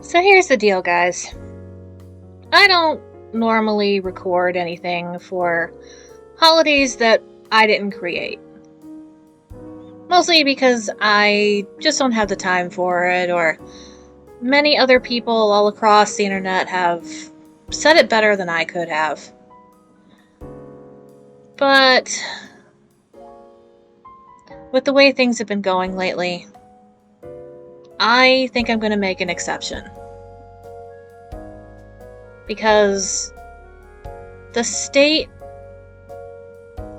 So here's the deal, guys. I don't normally record anything for holidays that I didn't create. Mostly because I just don't have the time for it, or many other people all across the internet have said it better than I could have. But with the way things have been going lately, I think I'm going to make an exception. Because the state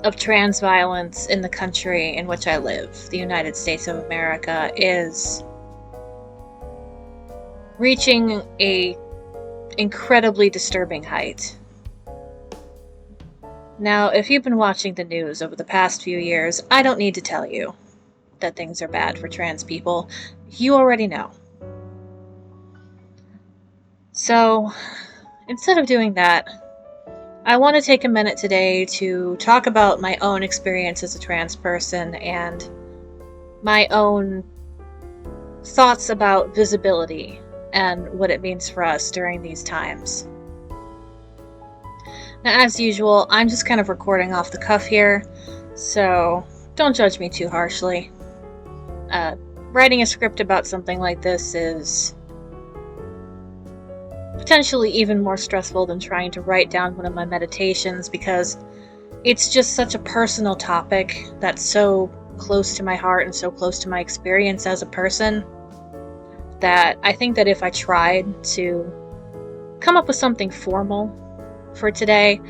of trans violence in the country in which I live, the United States of America, is reaching a incredibly disturbing height. Now, if you've been watching the news over the past few years, I don't need to tell you that things are bad for trans people. You already know. So, instead of doing that, I want to take a minute today to talk about my own experience as a trans person and my own thoughts about visibility and what it means for us during these times. Now, as usual, I'm just kind of recording off the cuff here, so don't judge me too harshly. Writing a script about something like this is potentially even more stressful than trying to write down one of my meditations, because it's just such a personal topic that's so close to my heart and so close to my experience as a person that I think that if I tried to come up with something formal for today,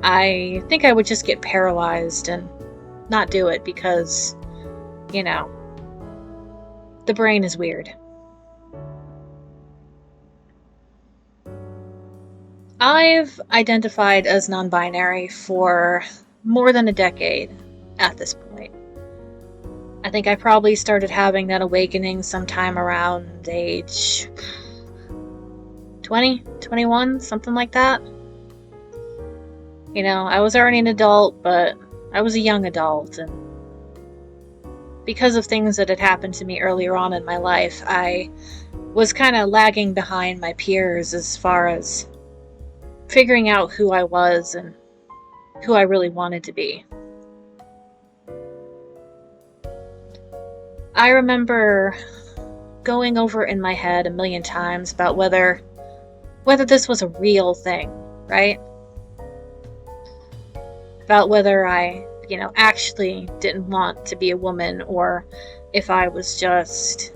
I think I would just get paralyzed and not do it because, the brain is weird. I've identified as non-binary for more than a decade at this point. I think I probably started having that awakening sometime around age 20, 21, something like that. I was already an adult, but I was a young adult, and because of things that had happened to me earlier on in my life, I was kind of lagging behind my peers as far as figuring out who I was and who I really wanted to be. I remember going over in my head a million times about whether this was a real thing, right? About whether I, actually didn't want to be a woman, or if I was just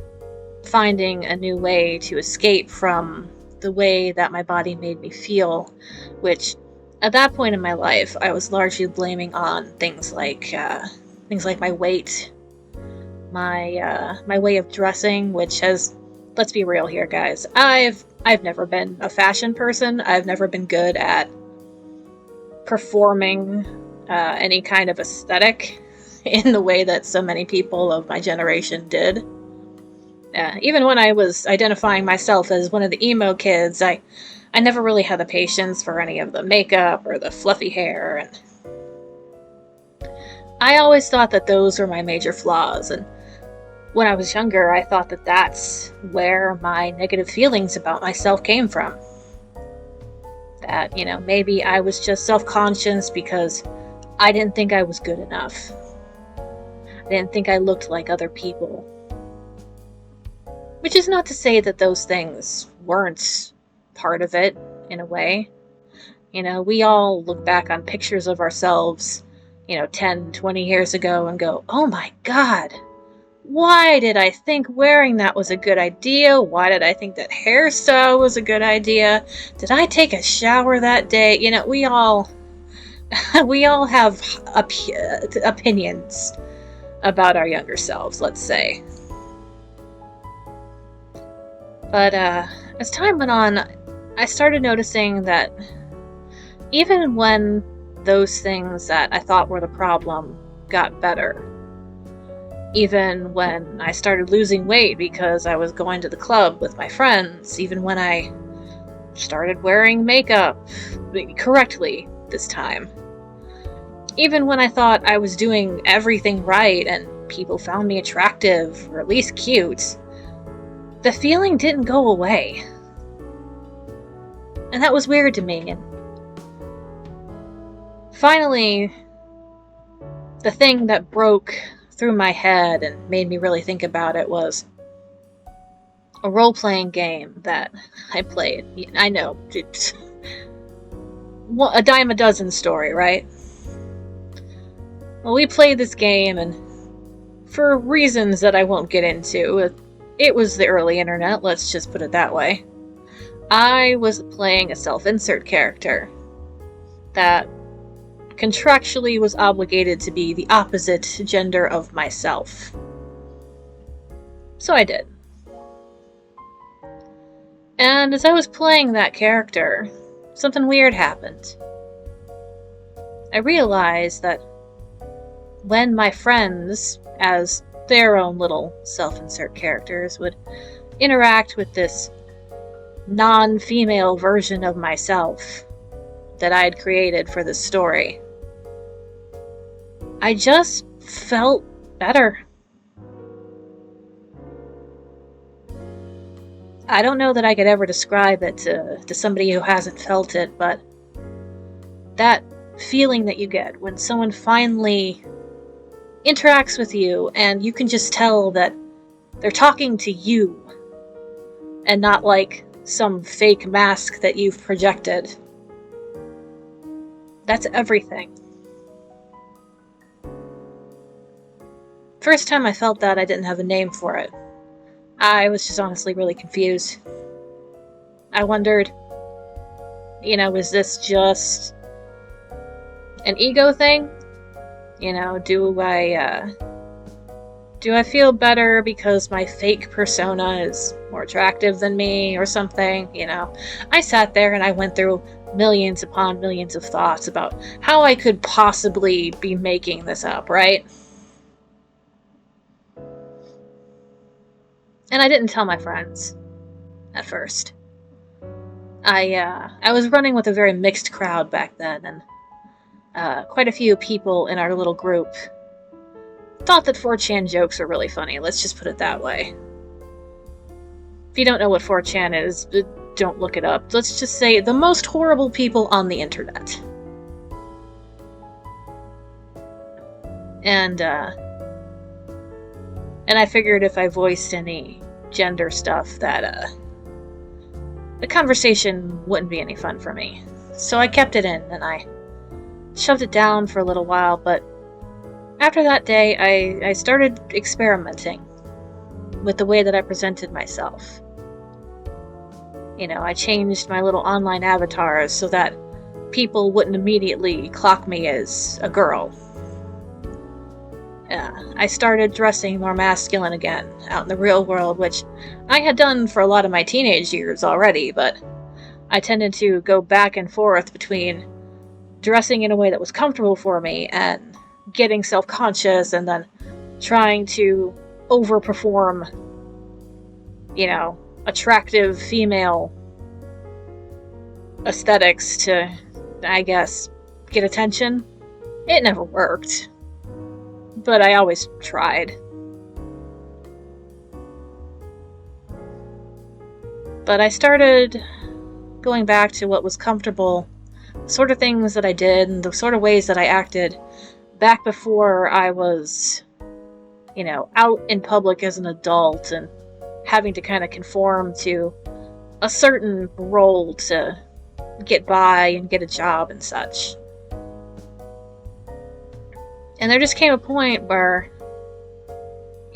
finding a new way to escape from the way that my body made me feel, which at that point in my life I was largely blaming on things like my weight, my way of dressing, which has, let's be real here, guys, I've never been a fashion person. I've never been good at performing any kind of aesthetic in the way that so many people of my generation did. Even when I was identifying myself as one of the emo kids, I never really had the patience for any of the makeup or the fluffy hair, and I always thought that those were my major flaws. And when I was younger, I thought that that's where my negative feelings about myself came from. That, maybe I was just self-conscious because I didn't think I was good enough. I didn't think I looked like other people. Which is not to say that those things weren't part of it, in a way. We all look back on pictures of ourselves, 10, 20 years ago and go, oh my god, why did I think wearing that was a good idea? Why did I think that hairstyle was a good idea? Did I take a shower that day? We all have opinions about our younger selves, let's say. But as time went on, I started noticing that even when those things that I thought were the problem got better, even when I started losing weight because I was going to the club with my friends, even when I started wearing makeup correctly this time, even when I thought I was doing everything right and people found me attractive, or at least cute, the feeling didn't go away. And that was weird to me. And finally, the thing that broke through my head and made me really think about it was a role-playing game that I played. I know, it's a dime a dozen story, right? Well, we played this game, and for reasons that I won't get into, it was the early internet, let's just put it that way. I was playing a self-insert character that contractually was obligated to be the opposite gender of myself. So I did. And as I was playing that character, something weird happened. I realized that when my friends, as their own little self-insert characters, would interact with this non-female version of myself that I had created for this story, I just felt better. I don't know that I could ever describe it to somebody who hasn't felt it, but that feeling that you get when someone finally interacts with you and you can just tell that they're talking to you and not like some fake mask that you've projected. That's everything. First time I felt that, I didn't have a name for it. I was just honestly really confused. I wondered, is this just an ego thing? Do I feel better because my fake persona is more attractive than me or something? I sat there and I went through millions upon millions of thoughts about how I could possibly be making this up, right? And I didn't tell my friends at first. I was running with a very mixed crowd back then, and quite a few people in our little group thought that 4chan jokes were really funny. Let's just put it that way. If you don't know what 4chan is, don't look it up. Let's just say the most horrible people on the internet. And I figured if I voiced any gender stuff that the conversation wouldn't be any fun for me. So I kept it in and I shoved it down for a little while, but after that day I started experimenting with the way that I presented myself. I changed my little online avatars so that people wouldn't immediately clock me as a girl. I started dressing more masculine again out in the real world, which I had done for a lot of my teenage years already, but I tended to go back and forth between dressing in a way that was comfortable for me and getting self-conscious and then trying to overperform, attractive female aesthetics to, I guess, get attention. It never worked. But I always tried. But I started going back to what was comfortable, the sort of things that I did, and the sort of ways that I acted back before I was, out in public as an adult and having to kind of conform to a certain role to get by and get a job and such. And there just came a point where,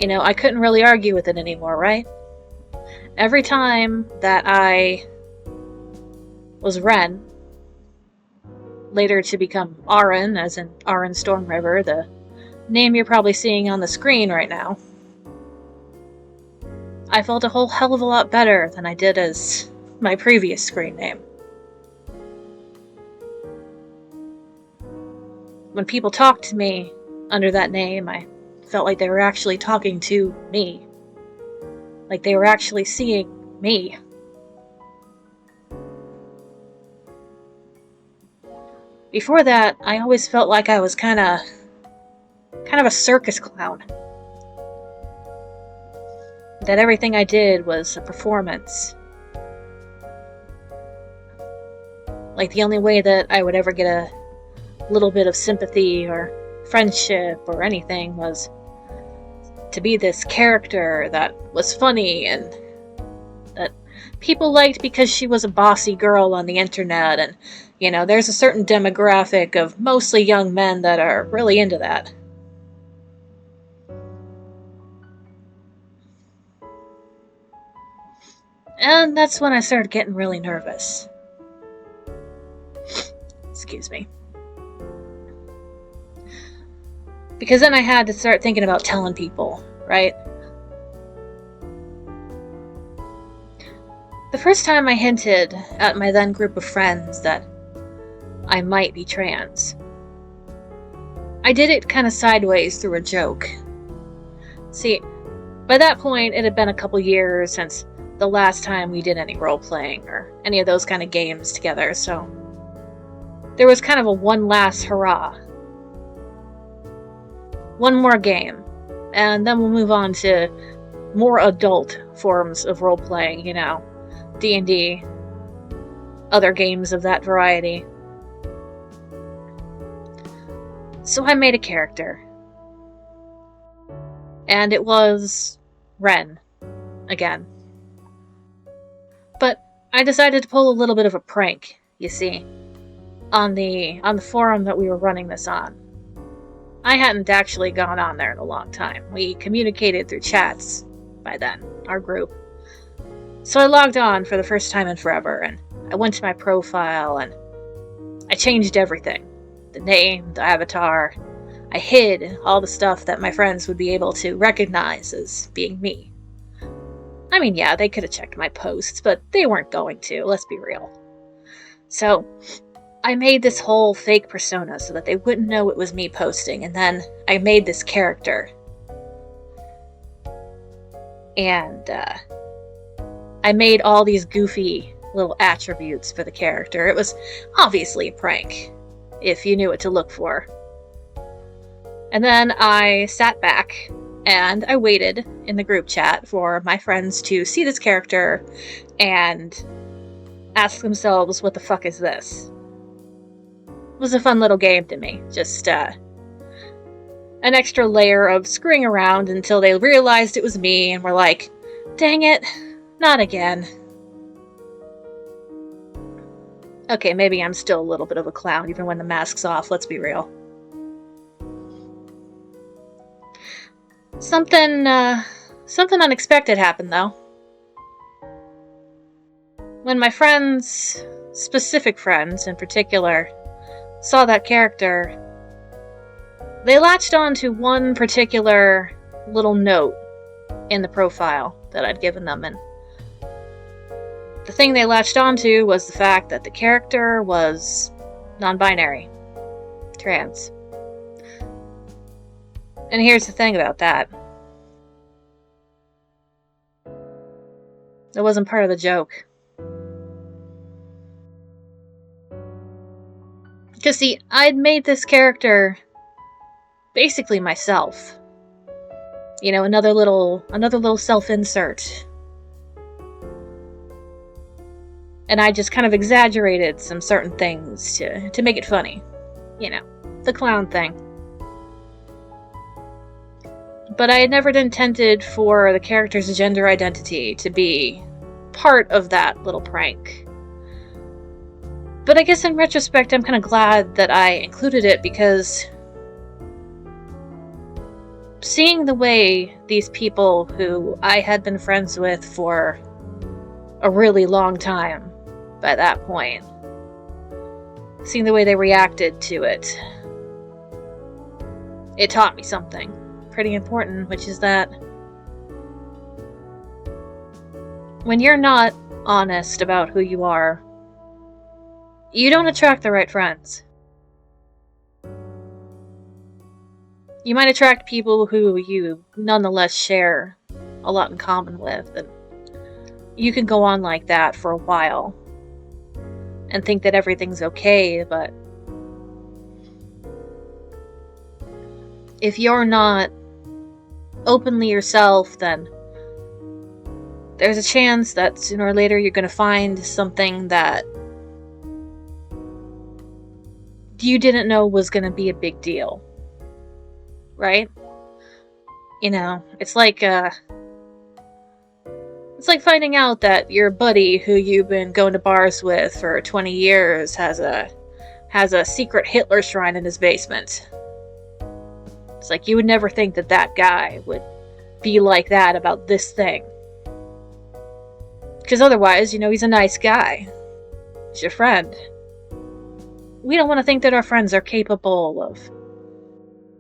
I couldn't really argue with it anymore, right? Every time that I was Ren, later to become Auren, as in Auren Stormriver, the name you're probably seeing on the screen right now, I felt a whole hell of a lot better than I did as my previous screen name. When people talked to me under that name, I felt like they were actually talking to me. Like they were actually seeing me. Before that, I always felt like I was kind of a circus clown. That everything I did was a performance. Like, the only way that I would ever get a little bit of sympathy or friendship or anything was to be this character that was funny and that people liked because she was a bossy girl on the internet, and, you know, there's a certain demographic of mostly young men that are really into that. And that's when I started getting really nervous. Excuse me. Because then I had to start thinking about telling people, right? The first time I hinted at my then group of friends that I might be trans, I did it kind of sideways through a joke. See, by that point, it had been a couple years since the last time we did any role-playing or any of those kind of games together, so there was kind of a one last hurrah. One more game, and then we'll move on to more adult forms of role-playing, you know, D&D, other games of that variety. So I made a character. And it was Ren, again. But I decided to pull a little bit of a prank, you see, on the forum that we were running this on. I hadn't actually gone on there in a long time. We communicated through chats by then, our group. So I logged on for the first time in forever, and I went to my profile, and I changed everything. The name, the avatar. I hid all the stuff that my friends would be able to recognize as being me. I mean, yeah, they could have checked my posts, but they weren't going to, let's be real. So I made this whole fake persona so that they wouldn't know it was me posting, and then I made this character. And I made all these goofy little attributes for the character. It was obviously a prank, if you knew what to look for. And then I sat back and I waited in the group chat for my friends to see this character and ask themselves, what the fuck is this? It was a fun little game to me. Just an extra layer of screwing around until they realized it was me and were like, dang it, not again. Okay, maybe I'm still a little bit of a clown even when the mask's off, let's be real. Something unexpected happened, though. When my friends, specific friends in particular, saw that character, they latched on to one particular little note in the profile that I'd given them, and the thing they latched onto was the fact that the character was non-binary, trans. And here's the thing about that. It wasn't part of the joke. Because, see, I'd made this character basically myself. You know, another little self-insert. And I just kind of exaggerated some certain things to make it funny. You know, the clown thing. But I had never intended for the character's gender identity to be part of that little prank. But I guess in retrospect, I'm kind of glad that I included it, because seeing the way these people who I had been friends with for a really long time by that point, seeing the way they reacted to it, it taught me something pretty important, which is that when you're not honest about who you are, you don't attract the right friends. You might attract people who you nonetheless share a lot in common with, and you can go on like that for a while and think that everything's okay, but if you're not openly yourself, then there's a chance that sooner or later you're going to find something that you didn't know was going to be a big deal. Right? You know, it's like finding out that your buddy who you've been going to bars with for 20 years has a secret Hitler shrine in his basement. It's like you would never think that that guy would be like that about this thing. Because otherwise, you know, he's a nice guy. He's your friend. We don't want to think that our friends are capable of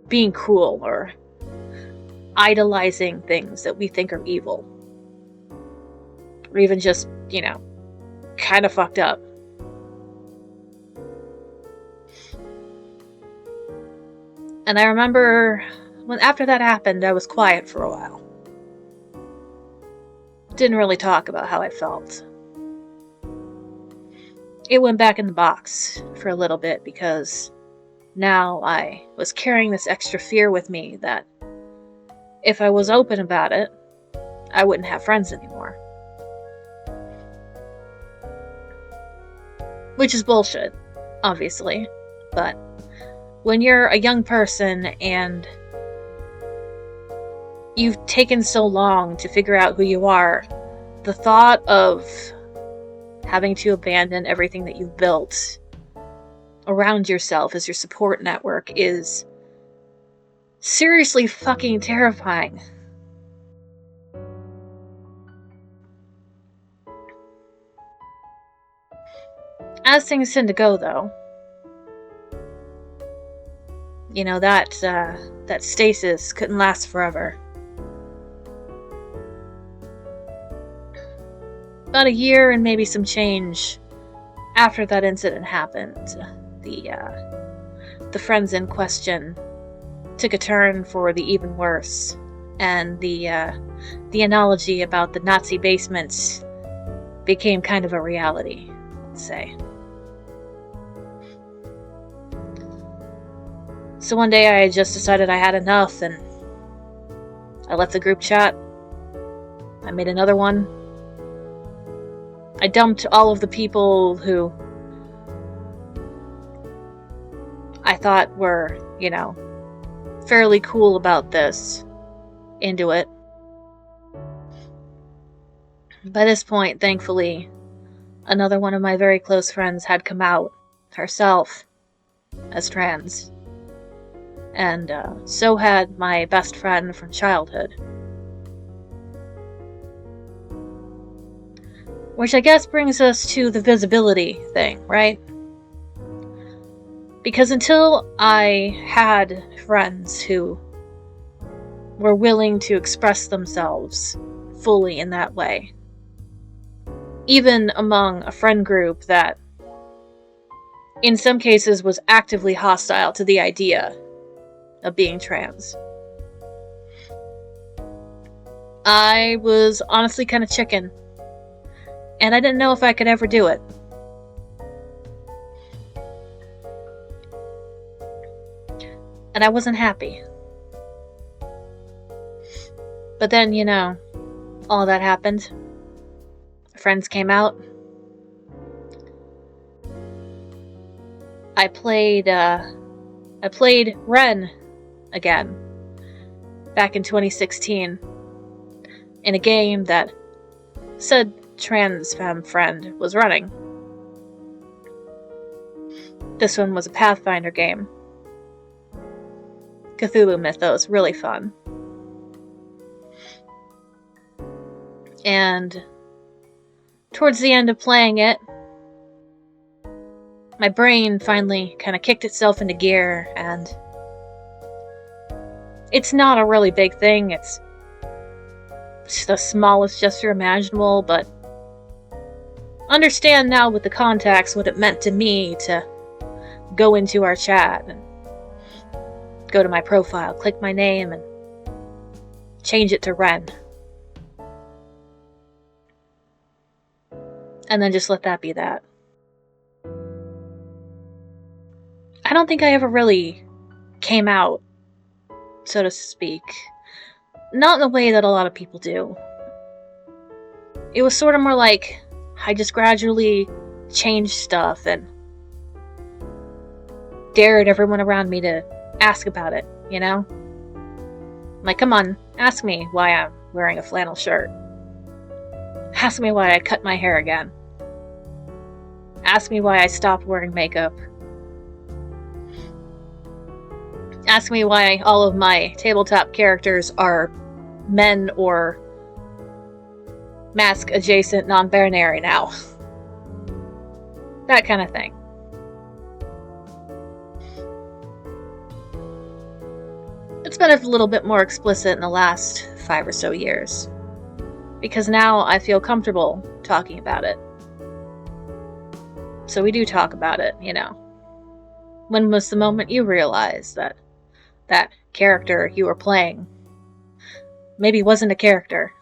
being cruel or idolizing things that we think are evil. Or even just, you know, kind of fucked up. And I remember when after that happened, I was quiet for a while. Didn't really talk about how I felt. It went back in the box for a little bit because now I was carrying this extra fear with me that if I was open about it, I wouldn't have friends anymore. Which is bullshit, obviously, but when you're a young person and you've taken so long to figure out who you are, the thought of having to abandon everything that you've built around yourself as your support network is seriously fucking terrifying. As things tend to go, though, you know, that stasis couldn't last forever. About a year and maybe some change after that incident happened, the friends in question took a turn for the even worse, and the analogy about the Nazi basement became kind of a reality, let's say. So one day I just decided I had enough, and I left the group chat. I made another one. I dumped all of the people who I thought were, you know, fairly cool about this into it. By this point, thankfully, another one of my very close friends had come out herself as trans. And so had my best friend from childhood. Which I guess brings us to the visibility thing, right? Because until I had friends who were willing to express themselves fully in that way, even among a friend group that in some cases was actively hostile to the idea of being trans, I was honestly kind of chicken. And I didn't know if I could ever do it. And I wasn't happy. But then, you know, all that happened. Friends came out. I played Ren again. Back in 2016. In a game that said trans femme friend was running. This one was a Pathfinder game. Cthulhu Mythos, really fun. And towards the end of playing it, my brain finally kind of kicked itself into gear, and it's not a really big thing. It's the smallest gesture imaginable, but understand now with the context what it meant to me to go into our chat and go to my profile, click my name, and change it to Ren. And then just let that be that. I don't think I ever really came out, so to speak. Not in the way that a lot of people do. It was sort of more like I just gradually changed stuff and dared everyone around me to ask about it, you know? Like, come on, ask me why I'm wearing a flannel shirt. Ask me why I cut my hair again. Ask me why I stopped wearing makeup. Ask me why all of my tabletop characters are men or mask-adjacent non-binary now. That kind of thing. It's been a little bit more explicit in the last 5 or so years, because now I feel comfortable talking about it. So we do talk about it, you know. When was the moment you realized that that character you were playing maybe wasn't a character?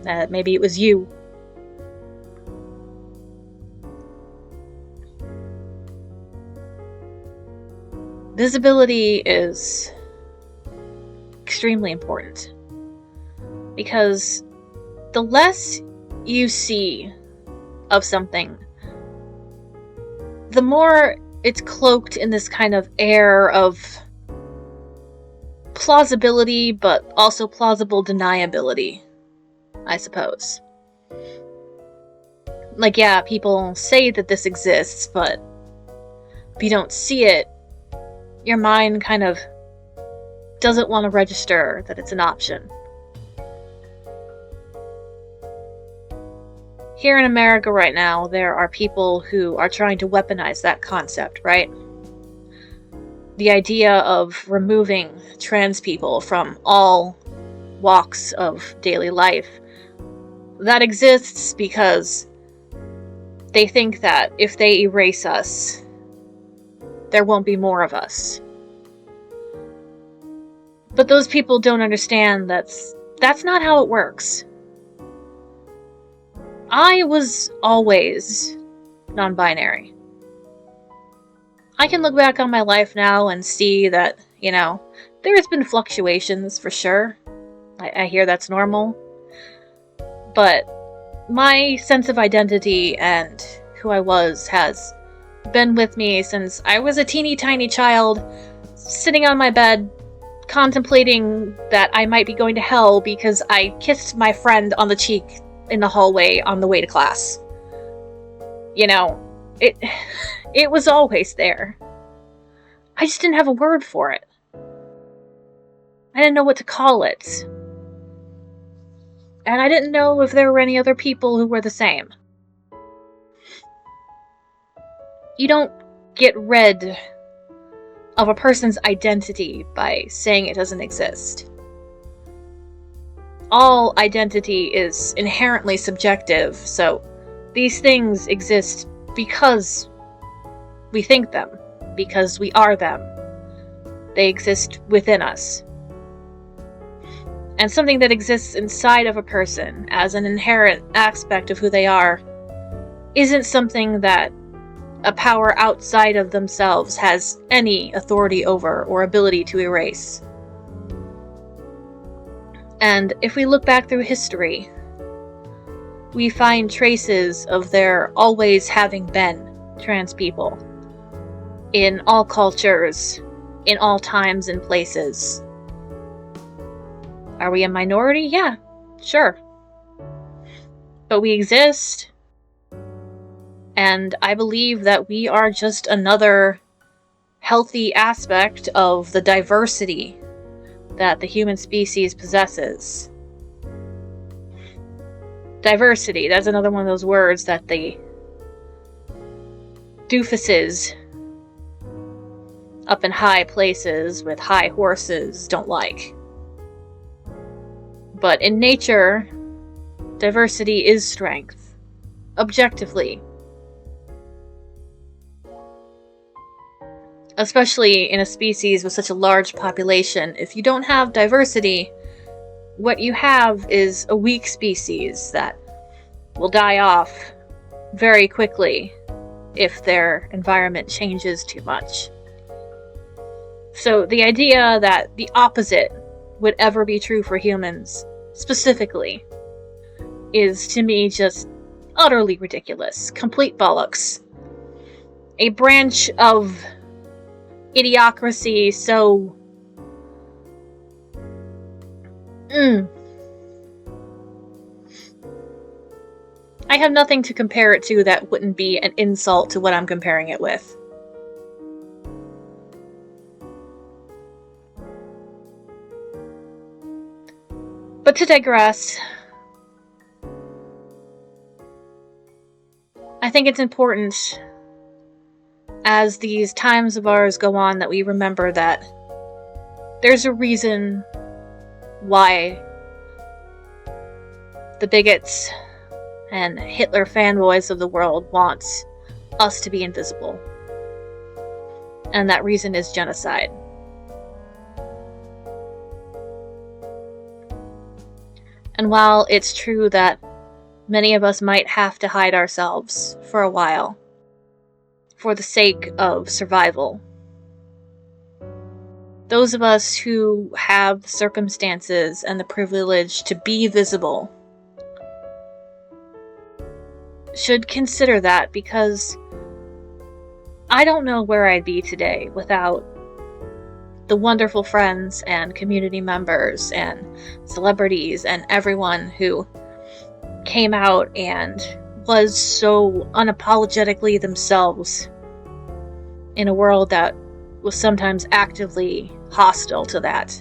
That maybe it was you. Visibility is extremely important, because the less you see of something, the more it's cloaked in this kind of air of plausibility, but also plausible deniability, I suppose. Like, yeah, people say that this exists, but if you don't see it, your mind kind of doesn't want to register that it's an option. Here in America right now, there are people who are trying to weaponize that concept, right? The idea of removing trans people from all walks of daily life. That exists because they think that if they erase us, there won't be more of us. But those people don't understand that's not how it works. I was always non-binary. I can look back on my life now and see that, you know, there's been fluctuations for sure. I hear that's normal. But my sense of identity and who I was has been with me since I was a teeny tiny child, sitting on my bed, contemplating that I might be going to hell because I kissed my friend on the cheek in the hallway on the way to class. You know, it was always there. I just didn't have a word for it. I didn't know what to call it. And I didn't know if there were any other people who were the same. You don't get rid of a person's identity by saying it doesn't exist. All identity is inherently subjective, so these things exist because we think them, because we are them. They exist within us. And something that exists inside of a person as an inherent aspect of who they are isn't something that a power outside of themselves has any authority over or ability to erase. And if we look back through history, we find traces of there always having been trans people in all cultures, in all times and places. Are we a minority? Yeah, sure. But we exist. And I believe that we are just another healthy aspect of the diversity that the human species possesses. Diversity, that's another one of those words that the doofuses up in high places with high horses don't like. But in nature, diversity is strength, objectively. Especially in a species with such a large population, if you don't have diversity, what you have is a weak species that will die off very quickly if their environment changes too much. So the idea that the opposite would ever be true for humans, specifically, is to me just utterly ridiculous, complete bollocks. a branch of idiocracy so I have nothing to compare it to that wouldn't be an insult to what I'm comparing it with. But to digress, I think it's important as these times of ours go on that we remember that there's a reason why the bigots and Hitler fanboys of the world want us to be invisible. And that reason is genocide. And while it's true that many of us might have to hide ourselves for a while, for the sake of survival, those of us who have the circumstances and the privilege to be visible should consider that, because I don't know where I'd be today without the wonderful friends and community members and celebrities and everyone who came out and was so unapologetically themselves in a world that was sometimes actively hostile to that.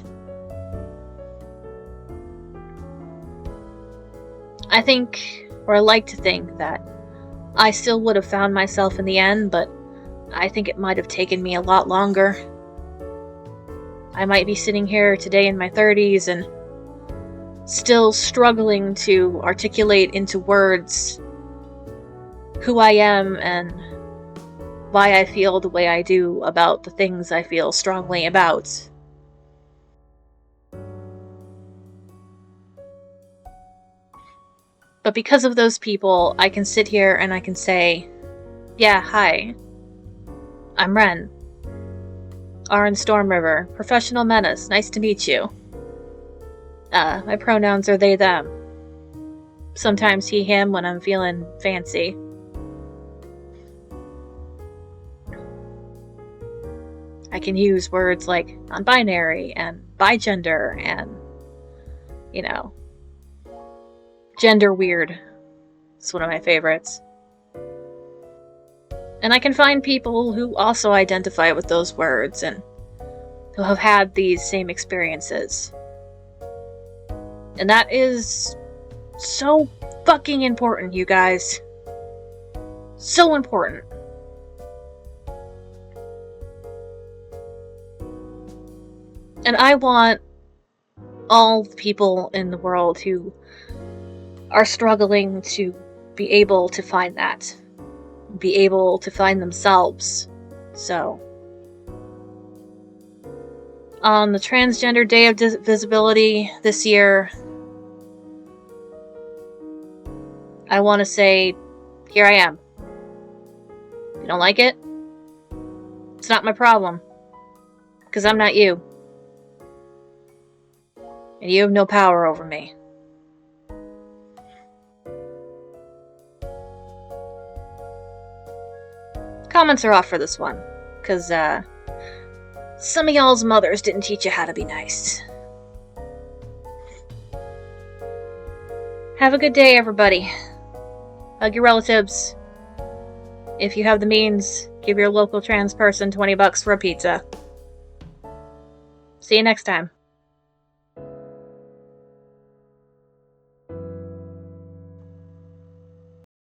I think, or I like to think, that I still would have found myself in the end, but I think it might have taken me a lot longer. I might be sitting here today in my 30s and still struggling to articulate into words who I am and why I feel the way I do about the things I feel strongly about. But because of those people, I can sit here and I can say, yeah, hi, I'm Ren. Auren Stormriver, professional menace, nice to meet you. My pronouns are they, them. Sometimes he, him when I'm feeling fancy. I can use words like nonbinary and bigender and, gender weird. It's one of my favorites. And I can find people who also identify with those words and who have had these same experiences. And that is so fucking important, you guys. So important. And I want all the people in the world who are struggling to be able to find that. Be able to find themselves. So, on the Transgender Day of Visibility this year, I want to say, here I am. If you don't like it, it's not my problem. Because I'm not you. And you have no power over me. Comments are off for this one, because some of y'all's mothers didn't teach you how to be nice. Have a good day, everybody. Hug your relatives. If you have the means, give your local trans person $20 for a pizza. See you next time.